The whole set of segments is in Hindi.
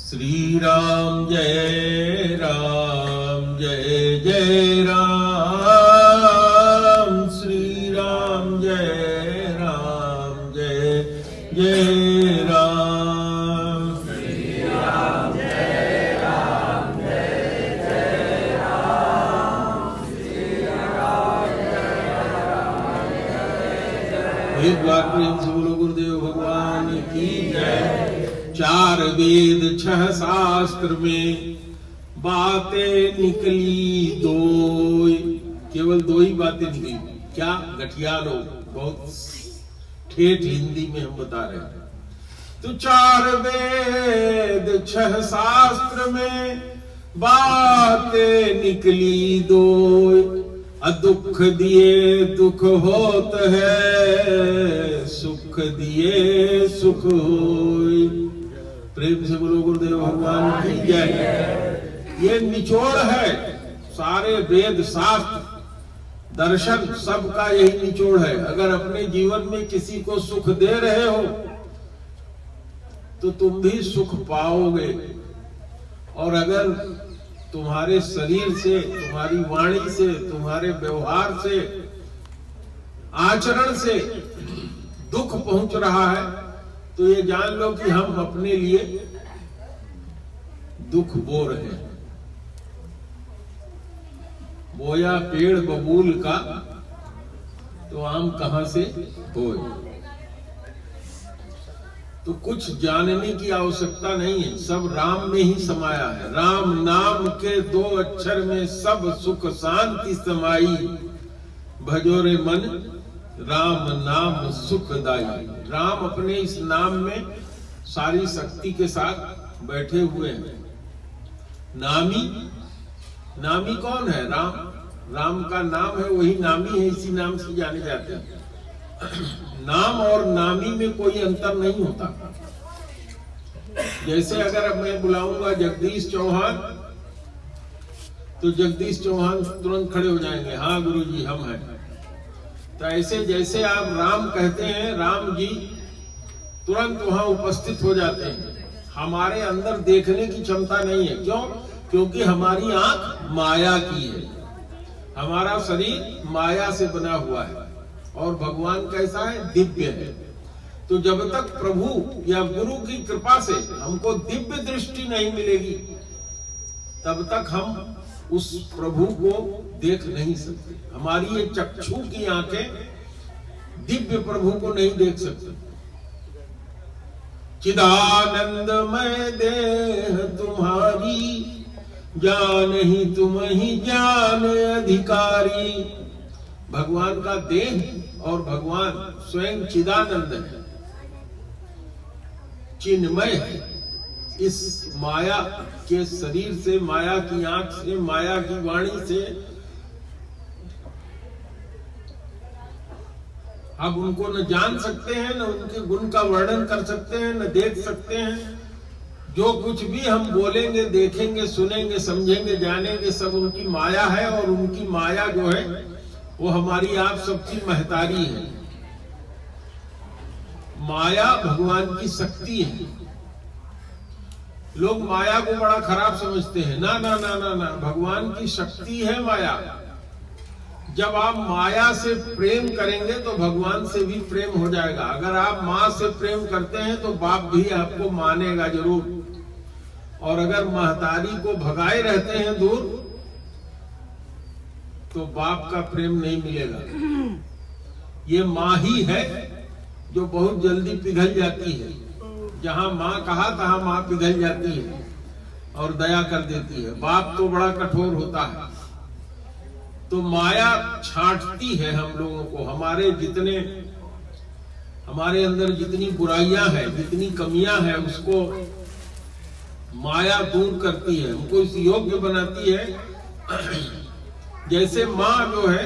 श्री राम जय जय राम, श्री राम जय जय राम, श्री राम जय राम, श्री राम जय। एक बार प्रेम से बोलो गुरुदेव भगवान की जय। चार वेद छह शास्त्र में बातें निकली दो, केवल दो ही बातें निकली। क्या गठिया लोग, बहुत ठेठ हिंदी में हम बता रहे हैं। तो चार वेद छह शास्त्र में बातें निकली दो, दुख दिए दुख होत है, सुख दिए सुख होय। प्रेम से बोलो गुरुदेव भगवान की जय। ये निचोड़ है, सारे वेद शास्त्र दर्शन सबका यही निचोड़ है। अगर अपने जीवन में किसी को सुख दे रहे हो तो तुम भी सुख पाओगे, और अगर तुम्हारे शरीर से, तुम्हारी वाणी से, तुम्हारे व्यवहार से, आचरण से दुख पहुंच रहा है तो ये जान लो कि हम अपने लिए दुख बो रहे हैं। बोया पेड़ बबूल का तो आम कहां से होए। तो कुछ जानने की आवश्यकता नहीं है, सब राम में ही समाया है। राम नाम के दो अक्षर में सब सुख शांति समाई, भजो रे मन राम नाम सुखदाई। राम अपने इस नाम में सारी शक्ति के साथ बैठे हुए हैं। नामी, नामी कौन है? राम। राम का नाम है, वही नामी है, इसी नाम से जाने जाते हैं। नाम और नामी में कोई अंतर नहीं होता। जैसे अगर अब मैं बुलाऊंगा जगदीश चौहान तो जगदीश चौहान तुरंत खड़े हो जाएंगे, हाँ गुरुजी हम हैं। तो ऐसे जैसे आप राम कहते हैं, राम जी तुरंत वहां उपस्थित हो जाते हैं। हमारे अंदर देखने की क्षमता नहीं है। क्यों? क्योंकि हमारी आंख माया की है, हमारा शरीर माया से बना हुआ है, और भगवान कैसा है? दिव्य है। तो जब तक प्रभु या गुरु की कृपा से हमको दिव्य दृष्टि नहीं मिलेगी, तब तक हम उस प्रभु को देख नहीं सकते। हमारी ये चक्षु की आंखें दिव्य प्रभु को नहीं देख सकते। चिदानंदमय देह तुम्हारी, जान ही तुम ही जान अधिकारी। भगवान का देह और भगवान स्वयं चिदानंद है, चिन्मय है। इस माया के शरीर से, माया की आंख से, माया की वाणी से अब उनको न जान सकते हैं, न उनके गुण का वर्णन कर सकते हैं, न देख सकते हैं। जो कुछ भी हम बोलेंगे, देखेंगे, सुनेंगे, समझेंगे, जानेंगे, सब उनकी माया है। और उनकी माया जो है वो हमारी आप सबकी महतारी है। माया भगवान की शक्ति है। लोग माया को बड़ा खराब समझते हैं। ना ना ना ना ना, भगवान की शक्ति है माया। जब आप माया से प्रेम करेंगे तो भगवान से भी प्रेम हो जाएगा। अगर आप माँ से प्रेम करते हैं तो बाप भी आपको मानेगा जरूर, और अगर महतारी को भगाए रहते हैं दूर तो बाप का प्रेम नहीं मिलेगा। ये माँ ही है जो बहुत जल्दी पिघल जाती है। जहां माँ कहा तहां माँ पिघल जाती है और दया कर देती है। बाप तो बड़ा कठोर होता है। तो माया छांटती है हम लोगों को। हमारे अंदर जितनी बुराइयां हैं, जितनी कमियां हैं, उसको माया दूर करती है, हमको इस योग्य बनाती है। जैसे माँ जो है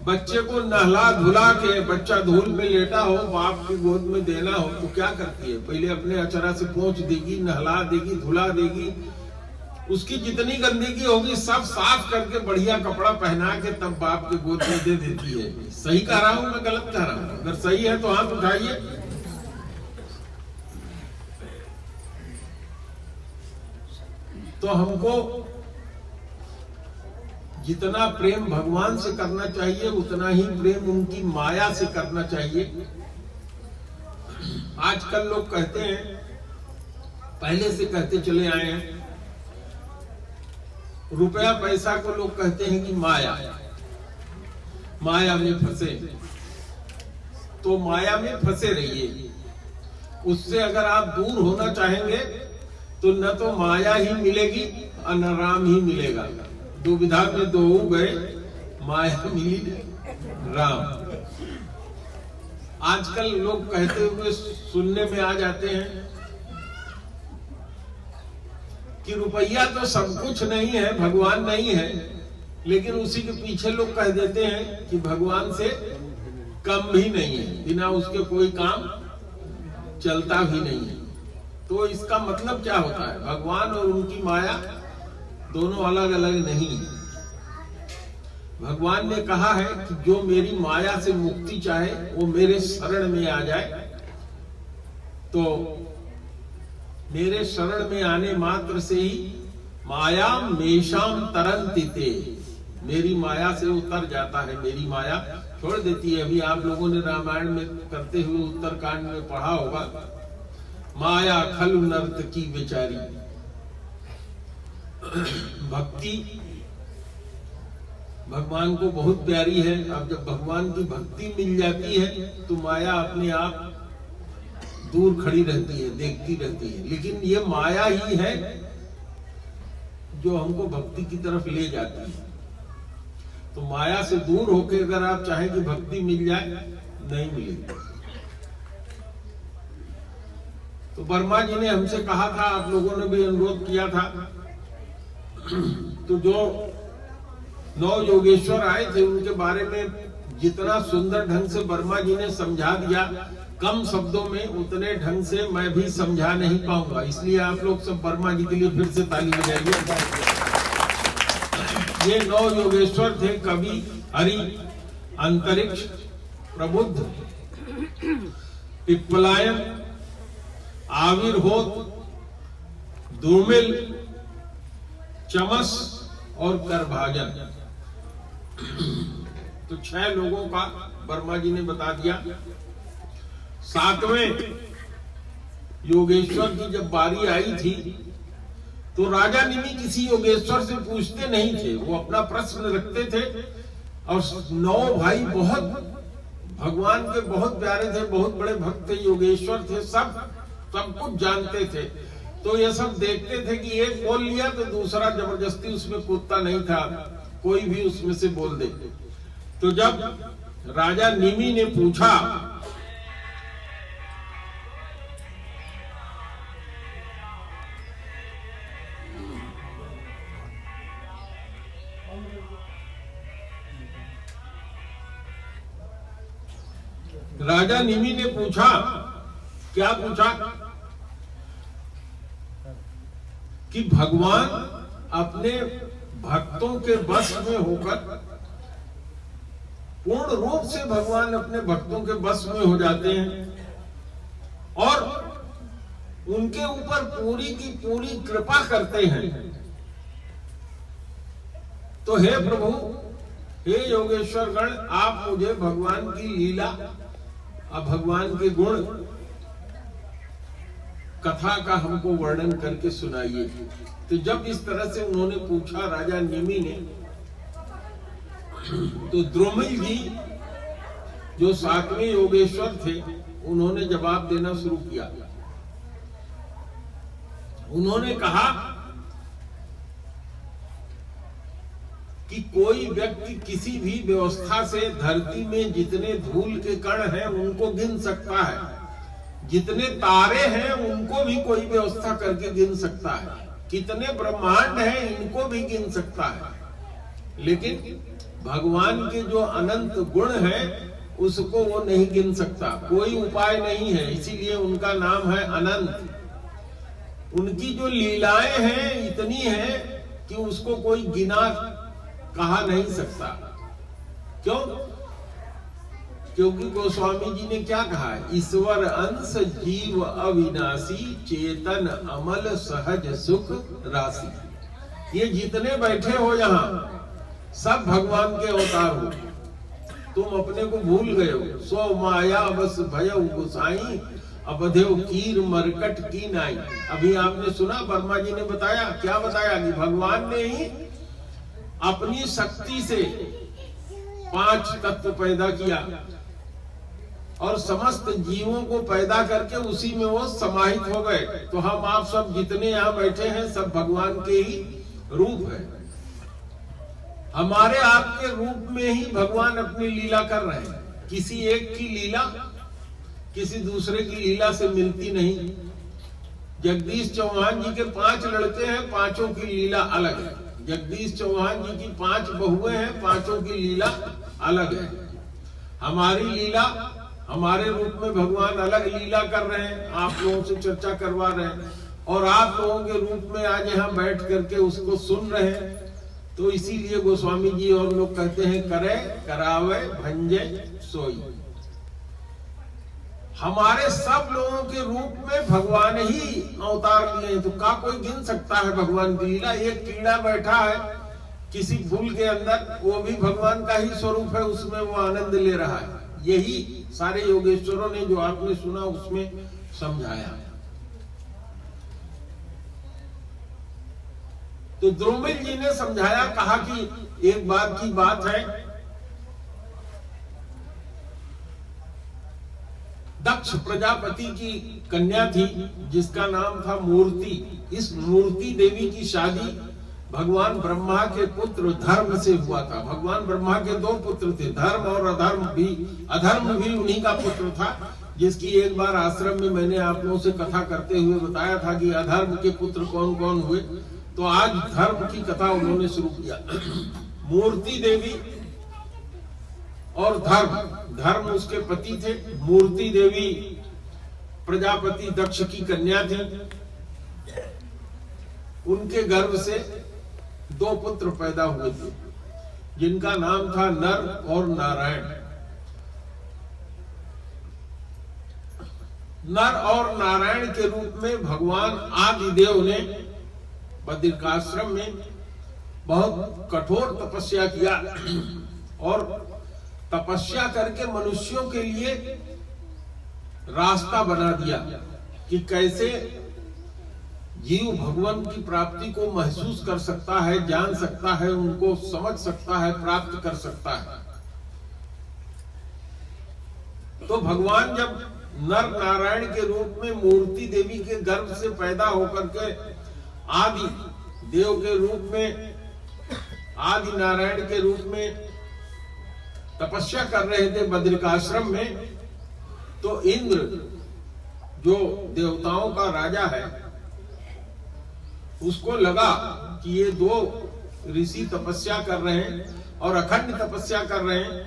बच्चे को नहला धुला के, बच्चा धूल में लेटा हो, बाप की गोद में देना हो तो क्या करती है? पहले अपने अचरा से पोंछ देगी, नहला देगी, धुला देगी। उसकी जितनी गंदगी होगी सब साफ करके बढ़िया कपड़ा पहना के तब बाप के गोद में दे देती है। सही कह रहा हूं मैं, गलत कह रहा हूं? अगर सही है तो हाथ उठाइए। तो हमको जितना प्रेम भगवान से करना चाहिए उतना ही प्रेम उनकी माया से करना चाहिए। आजकल लोग कहते हैं, पहले से कहते चले आए हैं, रुपया पैसा को लोग कहते हैं कि माया, माया में फंसे। तो माया में फंसे रहिए, उससे अगर आप दूर होना चाहेंगे तो न तो माया ही मिलेगी और न राम ही मिलेगा। दुविधा में दो गए, माया मिली राम। आजकल लोग कहते हुए सुनने में आ जाते हैं कि रुपया तो सब कुछ नहीं है, भगवान नहीं है, लेकिन उसी के पीछे लोग कह देते हैं कि भगवान से कम भी नहीं है, बिना उसके कोई काम चलता भी नहीं है। तो इसका मतलब क्या होता है? भगवान और उनकी माया दोनों अलग अलग नहीं है। भगवान ने कहा है कि जो मेरी माया से मुक्ति चाहे वो मेरे शरण में आ जाए। तो मेरे शरण में आने मात्र से ही माया मेषाम तरंतिते, मेरी माया से उतर जाता है, मेरी माया छोड़ देती है। अभी आप लोगों ने रामायण में करते हुए उत्तरकांड में पढ़ा होगा, माया खलु नर्तकी बेचारी। भक्ति भगवान को बहुत प्यारी है। अब जब भगवान की भक्ति मिल जाती है तो माया अपने आप दूर खड़ी रहती है, देखती रहती है। लेकिन ये माया ही है जो हमको भक्ति की तरफ ले जाती है। तो माया से दूर होकर अगर आप चाहें कि भक्ति मिल जाए, नहीं मिलेगी। तो वर्मा जी ने हमसे कहा था, आप लोगों ने भी अनुरोध किया था, तो जो 9 योगेश्वर आए थे उनके बारे में जितना सुंदर ढंग से वर्मा जी ने समझा दिया, कम शब्दों में उतने ढंग से मैं भी समझा नहीं पाऊंगा। इसलिए आप लोग सब वर्मा जी के लिए फिर से ताली बजाइए। ये 9 योगेश्वर थे, कवि, हरि, अंतरिक्ष, प्रबुद्ध, पिप्पलायन, आविर्होत, दुर्मिल, चमस और करभाजन। तो 6 लोगों का वर्मा जी ने बता दिया। 7वें योगेश्वर की जब बारी आई थी तो राजा निमि किसी योगेश्वर से पूछते नहीं थे, वो अपना प्रश्न रखते थे। और 9 भाई बहुत भगवान के बहुत प्यारे थे, बहुत बड़े भक्त थे, योगेश्वर थे, सब कुछ जानते थे। तो ये सब देखते थे कि एक बोल लिया तो दूसरा जबरदस्ती उसमें कूदता नहीं था, कोई भी उसमें से बोल दे। तो जब राजा निमि ने पूछा क्या पूछा कि भगवान अपने भक्तों के बस में होकर, पूर्ण रूप से भगवान अपने भक्तों के बस में हो जाते हैं और उनके ऊपर पूरी की पूरी कृपा करते हैं। तो हे प्रभु, हे योगेश्वर गण, आप मुझे भगवान की लीला और भगवान के गुण कथा का हमको वर्णन करके सुनाइए। तो जब इस तरह से उन्होंने पूछा राजा निमि ने, तो द्रुमिल जी जो 7वें योगेश्वर थे उन्होंने जवाब देना शुरू किया। उन्होंने कहा कि कोई व्यक्ति किसी भी व्यवस्था से धरती में जितने धूल के कण हैं उनको गिन सकता है, जितने तारे हैं उनको भी कोई व्यवस्था करके गिन सकता है, कितने ब्रह्मांड हैं इनको भी गिन सकता है, लेकिन भगवान के जो अनंत गुण हैं उसको वो नहीं गिन सकता। कोई उपाय नहीं है, इसीलिए उनका नाम है अनंत। उनकी जो लीलाएं हैं इतनी हैं कि उसको कोई गिना कहा नहीं सकता। क्यों? क्योंकि गोस्वामी जी ने क्या कहा है, ईश्वर अंश जीव अविनाशी, चेतन अमल सहज सुख राशि। ये जितने बैठे हो यहाँ सब भगवान के अवतार हो। तुम अपने को भूल गए हो। सो माया बस भयउ गोसाई, अबधेव कीर मरकट की नाई। अभी आपने सुना वर्मा जी ने बताया, क्या बताया कि भगवान ने ही अपनी शक्ति से 5 तत्व पैदा किया और समस्त जीवों को पैदा करके उसी में वो समाहित हो गए। तो हम आप सब जितने यहाँ बैठे हैं सब भगवान के ही रूप है। हमारे आपके रूप में ही भगवान अपनी लीला कर रहे हैं। किसी एक की लीला किसी दूसरे की लीला से मिलती नहीं। जगदीश चौहान जी के 5 लड़के हैं, 5 की लीला अलग है। जगदीश चौहान जी की 5 बहुएं हैं, 5 की लीला अलग है। हमारी लीला, हमारे रूप में भगवान अलग लीला कर रहे हैं, आप लोगों से चर्चा करवा रहे हैं और आप लोगों के रूप में आज यहाँ बैठ करके उसको सुन रहे हैं। तो इसीलिए गोस्वामी जी और लोग कहते हैं, करे करावे भंजे सोई। हमारे सब लोगों के रूप में भगवान ही अवतार लिए। तो का कोई गिन सकता है भगवान की लीला? एक कीड़ा बैठा है किसी फूल के अंदर, वो भी भगवान का ही स्वरूप है, उसमें वो आनंद ले रहा है। यही सारे योगेश्वरों ने जो आपने सुना उसमें समझाया। तो द्रोमिल जी ने समझाया, कहा कि एक बात की बात है, दक्ष प्रजापति की कन्या थी जिसका नाम था मूर्ति। इस मूर्ति देवी की शादी भगवान ब्रह्मा के पुत्र धर्म से हुआ था। भगवान ब्रह्मा के 2 पुत्र थे, धर्म और अधर्म भी। अधर्म भी उन्हीं का पुत्र था, जिसकी एक बार आश्रम में मैंने आप लोगों से कथा करते हुए बताया था कि अधर्म के पुत्र कौन कौन हुए। तो आज धर्म की कथा उन्होंने शुरू किया। मूर्ति देवी और धर्म उसके पति थे। मूर्ति देवी प्रजापति दक्ष की कन्या थी। उनके गर्भ से 2 पुत्र पैदा हुए थे, जिनका नाम था नर और नारायण। नर और नारायण के रूप में भगवान आदिदेव ने बद्रिकाश्रम में बहुत कठोर तपस्या किया और तपस्या करके मनुष्यों के लिए रास्ता बना दिया कि कैसे जीव भगवान की प्राप्ति को महसूस कर सकता है, जान सकता है, उनको समझ सकता है, प्राप्त कर सकता है। तो भगवान जब नर नारायण के रूप में मूर्ति देवी के गर्भ से पैदा होकर के आदि देव के रूप में, आदि नारायण के रूप में तपस्या कर रहे थे बद्रिकाश्रम में, तो इंद्र जो देवताओं का राजा है उसको लगा कि ये 2 ऋषि तपस्या कर रहे हैं और अखंड तपस्या कर रहे हैं,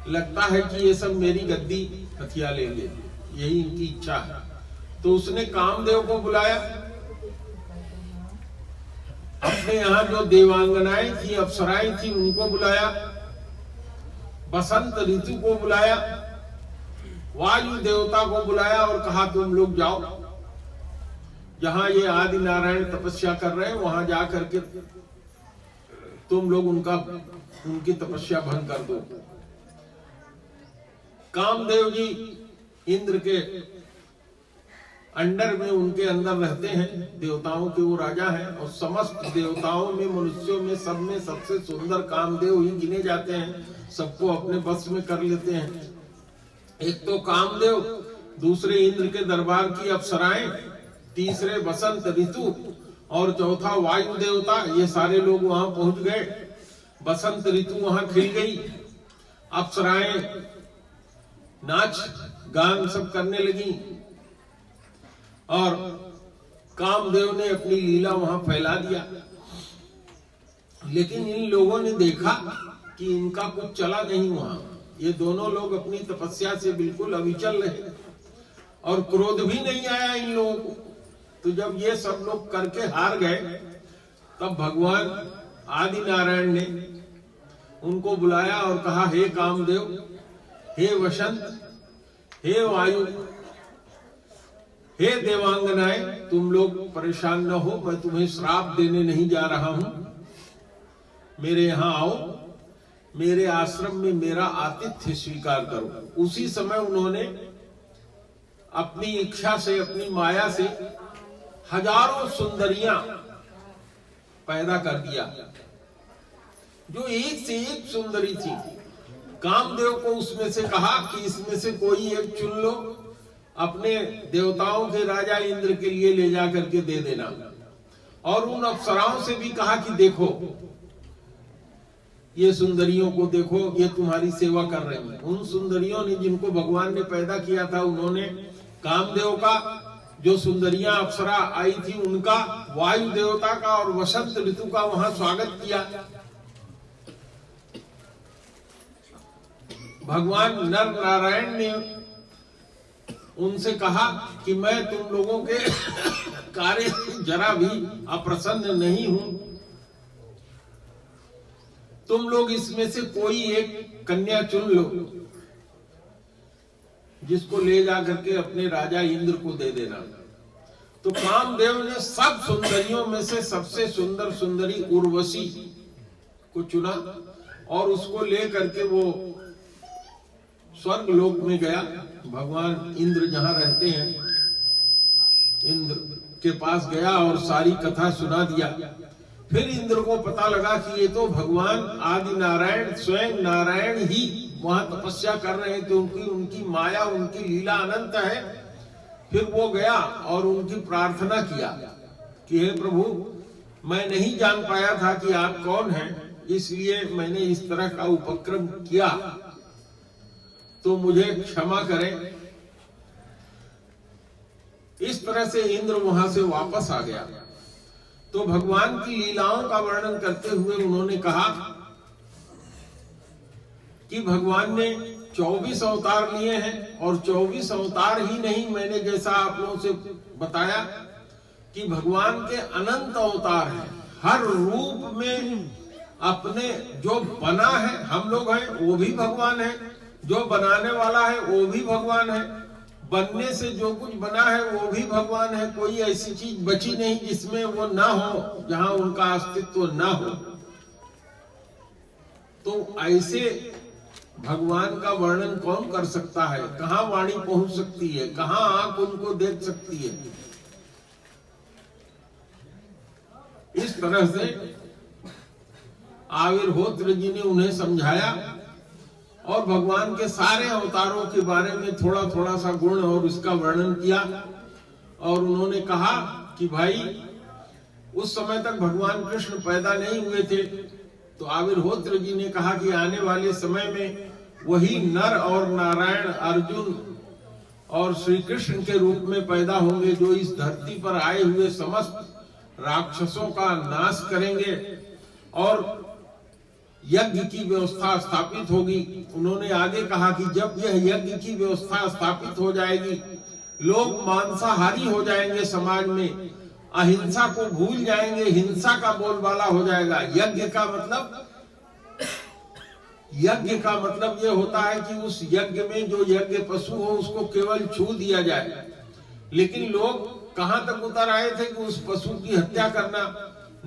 लगता है कि ये सब मेरी गद्दी हथिया लेंगे, यही इनकी इच्छा है। तो उसने कामदेव को बुलाया, अपने यहाँ जो देवांगनाएं थी, अप्सराएं थी, उनको बुलाया, बसंत ऋतु को बुलाया, वायु देवता को बुलाया और कहा तुम लोग जाओ, जहां ये आदि नारायण तपस्या कर रहे हैं वहां जाकर के तुम लोग उनकी तपस्या भंग कर दो। कामदेव जी इंद्र के अंडर में, उनके अंदर रहते हैं, देवताओं के वो राजा हैं और समस्त देवताओं में, मनुष्यों में, सब में सबसे सुंदर कामदेव ही गिने जाते हैं, सबको अपने बस में कर लेते हैं। एक तो कामदेव, दूसरे इंद्र के दरबार की अप्सराएं, तीसरे बसंत ऋतु और चौथा वायु देवता, ये सारे लोग वहां पहुंच गए। बसंत ऋतु वहां खिल गई, अप्सराएं नाच गान सब करने लगी और कामदेव ने अपनी लीला वहां फैला दिया। लेकिन इन लोगों ने देखा कि इनका कुछ चला नहीं वहां, ये दोनों लोग अपनी तपस्या से बिल्कुल अविचल रहे और क्रोध भी नहीं आया इन लोगों को। तो जब ये सब लोग करके हार गए, तब भगवान आदि नारायण ने उनको बुलाया और कहा, हे कामदेव, हे वसंत, हे वायु, हे देवांगनाएं, तुम लोग परेशान न हो, मैं तुम्हें श्राप देने नहीं जा रहा हूं। मेरे यहां आओ, मेरे आश्रम में मेरा आतिथ्य स्वीकार करो। उसी समय उन्होंने अपनी इच्छा से, अपनी माया से हजारों सुंदरियां पैदा कर दिया, जो एक से एक सुंदरी थी। कामदेव को उसमें से कहा कि इसमें से कोई एक चुन लो, अपने देवताओं के राजा इंद्र के लिए ले जा करके दे देना। और उन अप्सराओं से भी कहा कि देखो, ये सुंदरियों को देखो, ये तुम्हारी सेवा कर रही हैं। उन सुंदरियों ने, जिनको भगवान ने पैदा किया था, उन्होंने कामदेव का, जो सुंदरियां अप्सरा आई थी उनका, वायु देवता का और वसंत ऋतु का वहां स्वागत किया। भगवान नर नारायण ने उनसे कहा कि मैं तुम लोगों के कार्य जरा भी अप्रसन्न नहीं हूं, तुम लोग इसमें से कोई एक कन्या चुन लो, जिसको ले जा करके अपने राजा इंद्र को दे देना। तो कामदेव ने सब सुंदरियों में से सबसे सुंदर सुंदरी उर्वशी को चुना और उसको ले करके वो स्वर्ग लोक में गया। भगवान इंद्र जहां रहते हैं, इंद्र के पास गया और सारी कथा सुना दिया। फिर इंद्र को पता लगा कि ये तो भगवान आदि नारायण, स्वयं नारायण ही वहां तपस्या कर रहे थे। उनकी माया, उनकी लीला अनंत है। फिर वो गया और उनकी प्रार्थना किया कि हे प्रभु, मैं नहीं जान पाया था कि आप कौन हैं, इसलिए मैंने इस तरह का उपक्रम किया, तो मुझे क्षमा करें। इस तरह से इंद्र वहां से वापस आ गया। तो भगवान की लीलाओं का वर्णन करते हुए उन्होंने कहा कि भगवान ने 24 अवतार लिए हैं, और 24 अवतार ही नहीं, मैंने जैसा आप लोगों से बताया कि भगवान के अनंत अवतार हैं। हर रूप में अपने जो बना है, हम लोग हैं वो भी भगवान है, जो बनाने वाला है वो भी भगवान है, बनने से जो कुछ बना है वो भी भगवान है। कोई ऐसी चीज बची नहीं जिसमें वो ना हो, जहां उनका अस्तित्व ना हो। तो ऐसे भगवान का वर्णन कौन कर सकता है? कहां वाणी पहुंच सकती है? कहां आंख उनको देख सकती है? इस तरह से आविर्होत्र जी ने उन्हें समझाया और भगवान के सारे अवतारों के बारे में थोड़ा थोड़ा सा गुण और उसका वर्णन किया। और उन्होंने कहा कि भाई, उस समय तक भगवान कृष्ण पैदा नहीं हुए थे, तो आविर्होत्र जी ने कहा कि आने वाले समय में वही नर और नारायण, अर्जुन और श्री कृष्ण के रूप में पैदा होंगे, जो इस धरती पर आए हुए समस्त राक्षसों का नाश करेंगे और यज्ञ की व्यवस्था स्थापित होगी। उन्होंने आगे कहा कि जब यह यज्ञ की व्यवस्था स्थापित हो जाएगी, लोग मांसाहारी हो जाएंगे, समाज में अहिंसा को भूल जाएंगे, हिंसा का बोलबाला हो जाएगा। यज्ञ का मतलब यह होता है कि उस यज्ञ में जो यज्ञ पशु हो उसको केवल छू दिया जाए। लेकिन लोग कहां तक उतर आए थे कि उस पशु की हत्या करना,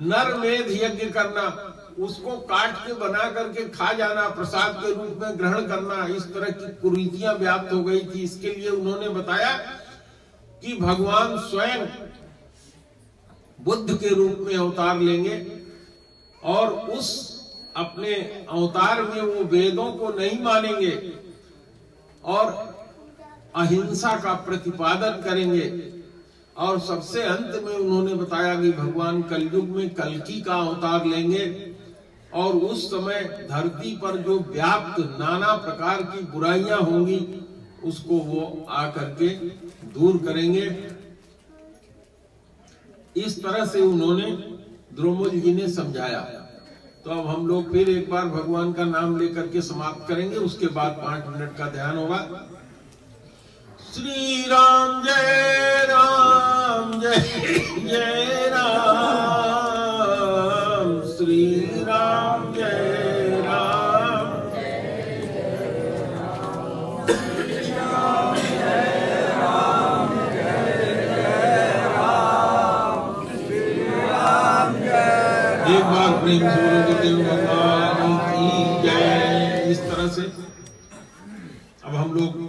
नरमेध यज्ञ करना, उसको काट के बना करके खा जाना, प्रसाद के रूप में ग्रहण करना, इस तरह की कुरीतियां व्याप्त हो गई थी। इसके लिए उन्होंने बताया कि भगवान स्वयं बुद्ध के रूप में अवतार लेंगे और उस अपने अवतार में वो वेदों को नहीं मानेंगे और अहिंसा का प्रतिपादन करेंगे। और सबसे अंत में उन्होंने बताया कि भगवान कलयुग में कल्कि का अवतार लेंगे और उस समय धरती पर जो व्याप्त नाना प्रकार की बुराइयां होंगी उसको वो आकर के दूर करेंगे। इस तरह से उन्होंने द्रौपदी जी ने समझाया। तो अब हम लोग फिर एक बार भगवान का नाम लेकर के समाप्त करेंगे, उसके बाद 5 मिनट का ध्यान होगा। श्री राम जय राम, जय जय राम, श्री राम जय राम, राम जय राम, जय एक बार प्रेम से बोलो गुरुदेव भगवान की जय। इस तरह से अब हम लोग